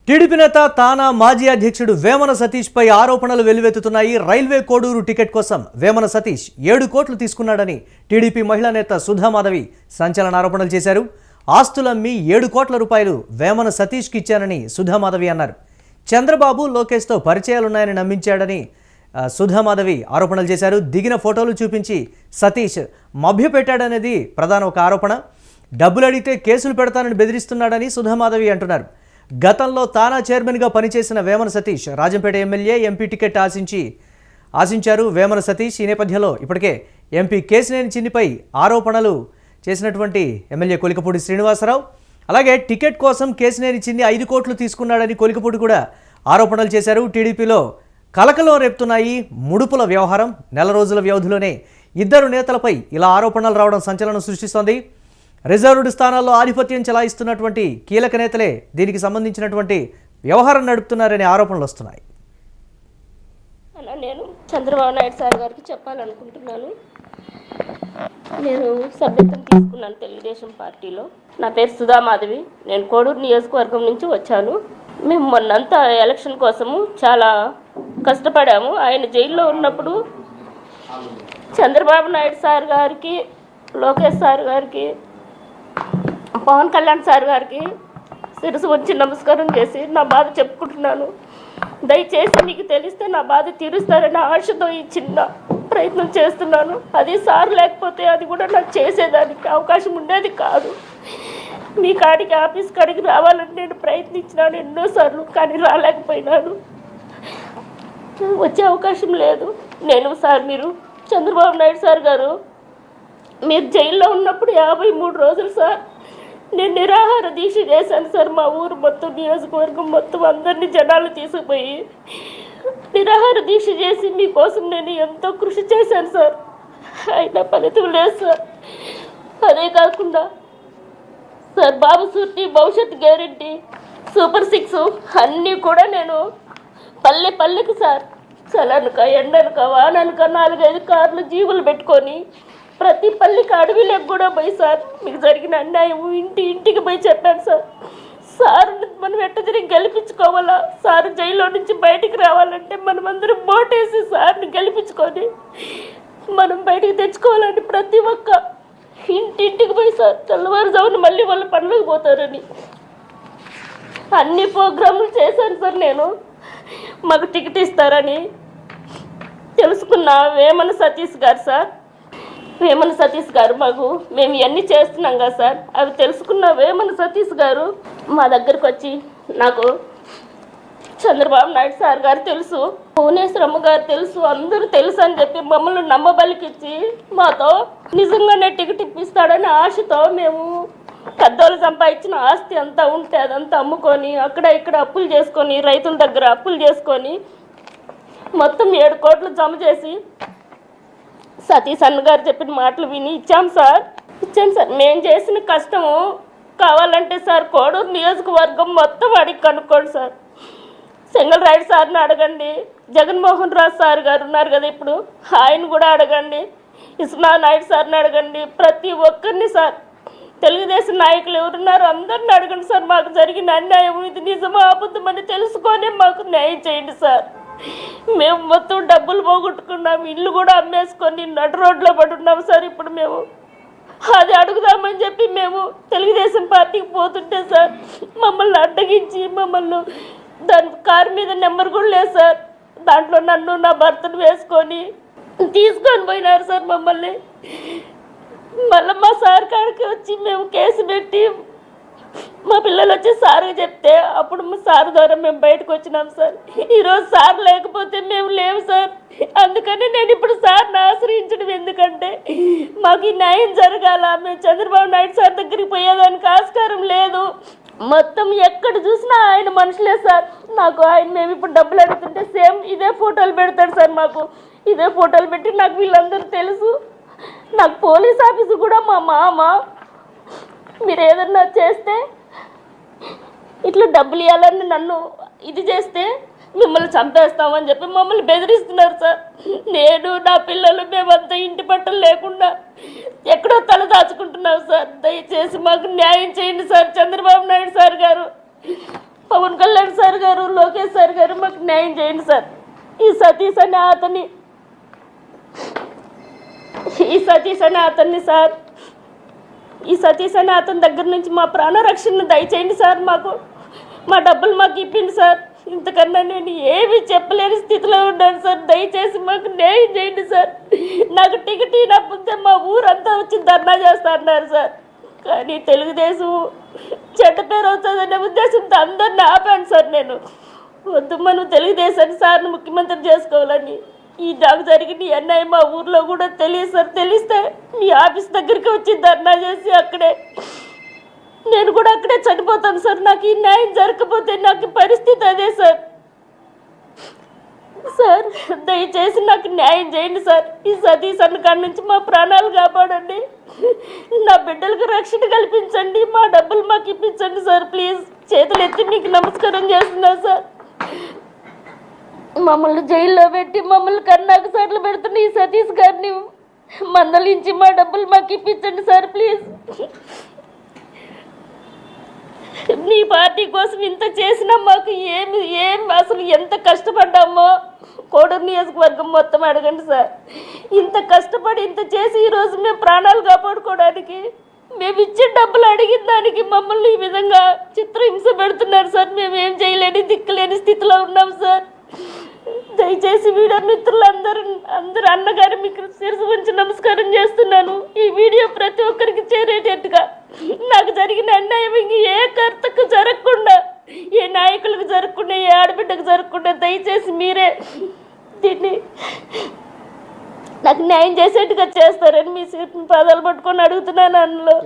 TDP నేత తానా మాజీ అధ్యక్షుడు వేమన సతీష్ పై ఆరోపణలు వెల్లువెత్తుతున్నాయి. రైల్వే కోడూరు టికెట్ కోసం వేమన సతీష్ 7 కోట్లు తీసుకున్నాడని టీడీపీ మహిళా నేత సుధామాధవి సంచలన ఆరోపణలు చేశారు. ఆస్తులమ్మి 7 కోట్ల రూపాయలు వేమన సతీష్కి ఇచ్చానని సుధామాధవి అన్నారు. చంద్రబాబు లోకేష్తో పరిచయాలున్నాయని నమ్మించాడని సుధామాధవి ఆరోపణలు చేశారు. దిగిన ఫోటోలు చూపించి సతీష్ మభ్యపెట్టాడనేది ప్రధాన ఒక ఆరోపణ. డబ్బులు అడిగితే కేసులు పెడతానని బెదిరిస్తున్నాడని సుధామాధవి అంటున్నారు. గతంలో తానా చైర్మన్గా పనిచేసిన Vemana Satish Rajampet MLA MP ticket ఆశించారు. వేమన సతీష్ ఈ నేపథ్యంలో ఇప్పటికే ఎంపీ కేశినేని చిన్నిపై ఆరోపణలు చేసినటువంటి ఎమ్మెల్యే కొలికపూడి శ్రీనివాసరావు, అలాగే టికెట్ కోసం కేశినేని చిన్ని 5 కోట్లు తీసుకున్నాడని కొలికపూడి కూడా ఆరోపణలు చేశారు. టీడీపీలో కలకలం రేపుతున్నాయి ముడుపుల వ్యవహారం. నెల రోజుల వ్యవధిలోనే 2 నేతలపై ఇలా ఆరోపణలు రావడం సంచలనం సృష్టిస్తోంది. రిజర్వ్డ్ స్థానాల్లో ఆధిపత్యం చెలాయిస్తున్నటువంటి కీలక నేతలే దీనికి సంబంధించినటువంటి వ్యవహారం నడుపుతున్నారనే ఆరోపణలు వస్తున్నాయి. అలా నేను చంద్రబాబు నాయుడు సార్ గారికి చెప్పాలనుకుంటున్నాను. నేను సభ్యత్వం తీసుకున్నాను తెలుగుదేశం పార్టీలో. నా పేరు సుధామాధవి. నేను కోడూరు నియోజకవర్గం నుంచి వచ్చాను. మేము మొన్నంతా ఎలక్షన్ కోసము చాలా కష్టపడాము. ఆయన జైల్లో ఉన్నప్పుడు చంద్రబాబు నాయుడు సార్ గారికి, లోకేష్ సార్ గారికి, పవన్ కళ్యాణ్ సార్ గారికి శిరసు వచ్చి నమస్కారం చేసి నా బాధ చెప్పుకుంటున్నాను. దయచేసి మీకు తెలిస్తే నా బాధ తీరుస్తారనే ఆశతో ఈ చిన్న ప్రయత్నం చేస్తున్నాను. అది సార్ లేకపోతే అది కూడా నాకు చేసేదానికి అవకాశం ఉండేది కాదు. మీ కాడికి ఆఫీస్ కాడికి రావాలని నేను ప్రయత్నించినాను ఎన్నోసార్లు, కానీ రాలేకపోయినాను. వచ్చే అవకాశం లేదు. నేను సార్, మీరు చంద్రబాబు నాయుడు సార్ గారు మీరు జైల్లో ఉన్నప్పుడు 53 రోజులు సార్ నేను నిరాహార దీక్ష చేశాను సార్. మా ఊరు మొత్తం, నియోజకవర్గం మొత్తం అందరినీ జనాలు తీసుకుపోయి నిరాహార దీక్ష చేసి మీకోసం నేను ఎంతో కృషి చేశాను సార్. అయినా ఫలితం లేదు సార్. అదే కాకుండా సార్ బాబు సూర్తి, భవిష్యత్ గ్యారెంటీ, సూపర్ 6 అన్నీ కూడా నేను పల్లె పల్లెకి సార్, చలనక ఎండనక వాననక 4-5 కార్లు జీవులు పెట్టుకొని ప్రతి పల్లికి అడవిలోకి కూడా పోయి సార్ మీకు జరిగిన అన్యాయం ఇంటికి పోయి చెప్పాను సార్. సార్ మనం ఎట్ట తిరిగి గెలిపించుకోవాలా, సార్ జైల్లో నుంచి బయటికి రావాలంటే మనమందరం ఓటేసి సార్ని గెలిపించుకొని మనం బయటికి తెచ్చుకోవాలని ప్రతి ఒక్క ఇంటికి పోయి సార్ తెల్లవారుజామున మళ్ళీ వాళ్ళ పనులకు పోతారని అన్ని ప్రోగ్రాములు చేశాను సార్. నేను మాకు టికెట్ ఇస్తారని తెలుసుకున్న వేమన సతీష్ గారు సార్, వేమన సతీష్ గారు మేము ఇవన్నీ చేస్తున్నాం కదా సార్, అవి తెలుసుకున్న వేమన సతీష్ గారు మా దగ్గరకు వచ్చి, నాకు చంద్రబాబు నాయుడు సార్ గారు తెలుసు, భువనేశ్వరమ్మ గారు తెలుసు, అందరూ తెలుసు అని చెప్పి మమ్మల్ని నమ్మబలికిచ్చి మాతో నిజంగానే టికెట్ ఇప్పిస్తాడని ఆశతో మేము పెద్దోళ్ళు సంపాదించిన ఆస్తి అంతా ఉంటే అదంతా అమ్ముకొని అక్కడ ఇక్కడ అప్పులు చేసుకొని, రైతుల దగ్గర అప్పులు చేసుకొని మొత్తం 7 కోట్లు జమ చేసి సతీష్ అన్న గారు చెప్పిన మాటలు విని ఇచ్చాను సార్. మేము చేసిన కష్టము కావాలంటే సార్ కోడూరు నియోజకవర్గం మొత్తం అడిగి కనుక్కోండి సార్. సింగల్ రైడ్ సార్ని అడగండి, జగన్మోహన్ రావు సార్ గారు ఉన్నారు కదా ఇప్పుడు, ఆయన కూడా అడగండి, ఇస్మా నాయుడు సార్ని అడగండి, ప్రతి ఒక్కరిని సార్, తెలుగుదేశం నాయకులు ఎవరున్నారు అందరిని అడగండి సార్. మాకు జరిగిన అన్యాయం ఇది నిజమా అబద్ధమని తెలుసుకొని మాకు న్యాయం చేయండి సార్. మేము మొత్తం డబ్బులు పోగొట్టుకున్నాము, ఇల్లు కూడా అమ్మేసుకొని నడు రోడ్లో పడి ఉన్నాము సార్. ఇప్పుడు మేము అది అడుగుదామని చెప్పి మేము తెలుగుదేశం పార్టీకి పోతుంటే సార్ మమ్మల్ని అడ్డగించి మమ్మల్ని దాని కారు మీద నెంబర్ కూడా లేదు సార్, దాంట్లో నన్ను నా భర్తను వేసుకొని తీసుకొని పోయినారు సార్ మమ్మల్ని. మళ్ళీ మా సార్ కాడికి వచ్చి మేము కేసు పెట్టి మా పిల్లలు వచ్చి సార్కి చెప్తే అప్పుడు మా సార్ ద్వారా మేము బయటకు వచ్చినాం సార్. ఈరోజు సార్ లేకపోతే మేము లేవు సార్. అందుకని నేను ఇప్పుడు సార్ని ఆశ్రయించడం, ఎందుకంటే మాకు ఈ న్యాయం జరగాల. మేము చంద్రబాబు నాయుడు సార్ దగ్గరికి పోయేదానికి ఆస్కారం లేదు. మొత్తం ఎక్కడ చూసినా ఆయన మనుషులే సార్. నాకు ఆయన మేము ఇప్పుడు డబ్బులు అడుగుతుంటే సేమ్ ఇదే ఫోటోలు పెడతాడు సార్. మాకు ఇదే ఫోటోలు పెట్టి నాకు వీళ్ళందరూ తెలుసు. నాకు పోలీస్ ఆఫీసు కూడా మా మామ, మీరు ఏదన్నా చేస్తే ఇట్లా డబ్బులు ఇవ్వాలని నన్ను ఇది చేస్తే మిమ్మల్ని చంపేస్తామని చెప్పి మమ్మల్ని బెదిరిస్తున్నారు సార్. నేను నా పిల్లలు మేమంతా ఇంటి పట్టలు లేకుండా ఎక్కడో తల దాచుకుంటున్నాం సార్. దయచేసి మాకు న్యాయం చేయండి సార్ చంద్రబాబు నాయుడు సార్ గారు. పవన్ కళ్యాణ్ సార్ గారు, లోకేష్ సార్ గారు మాకు న్యాయం చేయండి సార్. ఈ సతీష్ అనే అతని దగ్గర నుంచి మా ప్రాణ రక్షణను దయచేయండి సార్. మా డబ్బులు మాకు ఇప్పిండి సార్. ఇంతకన్నా నేను ఏమీ చెప్పలేని స్థితిలో ఉన్నాను సార్. దయచేసి మాకు న్యాయం చేయండి సార్. నాకు టికెట్ ఇవ్వకపోతే మా ఊరంతా వచ్చి ధర్నా చేస్తా అన్నారు సార్. కానీ తెలుగుదేశం చెడ్డ పేరు అవుతుందనే ఉద్దేశంతో అందరిని ఆపాను సార్. నేను వద్దు, మనం తెలుగుదేశాన్ని సార్ని ముఖ్యమంత్రి చేసుకోవాలని. నాకు జరిగిన ఈ అన్యాయం మా ఊర్లో కూడా తెలియదు సార్. తెలిస్తే మీ ఆఫీస్ దగ్గరికి వచ్చి ధర్నా చేసి నేను కూడా అక్కడే చనిపోతాను సార్. నాకు ఈ న్యాయం జరగకపోతే నాకు పరిస్థితి అదే సార్. సార్ దయచేసి నాకు న్యాయం చేయండి సార్. ఈ సతీష్ అన్న కాడి నుంచి మా ప్రాణాలు కాపాడండి. నా బిడ్డలకు రక్షణ కల్పించండి. మా డబ్బులు మాకు ఇప్పించండి సార్. ప్లీజ్ చేతులు ఎత్తి మీకు నమస్కారం చేస్తున్నా సార్. మమ్మల్ని జైల్లో పెట్టి మమ్మల్ని కర్ణాకు సార్లు పెడుతున్న ఈ సతీష్ గారిని మందలించి మా డబ్బులు మాకు ఇప్పించండి సార్. ప్లీజ్. నీ పార్టీ కోసం ఇంత చేసినా మాకు ఏం అసలు ఎంత కష్టపడ్డామో కోడూరు నియోజకవర్గం మొత్తం అడగండి సార్. ఇంత కష్టపడి ఇంత చేసి ఈరోజు మేము ప్రాణాలు కాపాడుకోవడానికి మేము ఇచ్చే డబ్బులు అడిగిన దానికి మమ్మల్ని ఈ విధంగా చిత్రహింస పెడుతున్నారు సార్. మేము ఏం చేయలేని దిక్కులేని స్థితిలో ఉన్నాం సార్. దయచేసి వీడియో మిత్రులందరూ అన్నగారు మీకు శిరసు ఉంచి నమస్కారం చేస్తున్నాను. ఈ వీడియో ప్రతి ఒక్కరికి చేరేటట్టుగా నాకు జరిగిన అన్యాయం ఏ కర్తకు జరగకుండా, ఏ నాయకులకు జరగకుండా, ఏ ఆడబిడ్డకు జరగకుండా దయచేసి మీరే దీన్ని నాకు న్యాయం చేసేట్టుగా చేస్తారని మీ పాదాలు పట్టుకొని అడుగుతున్నాను. అందులో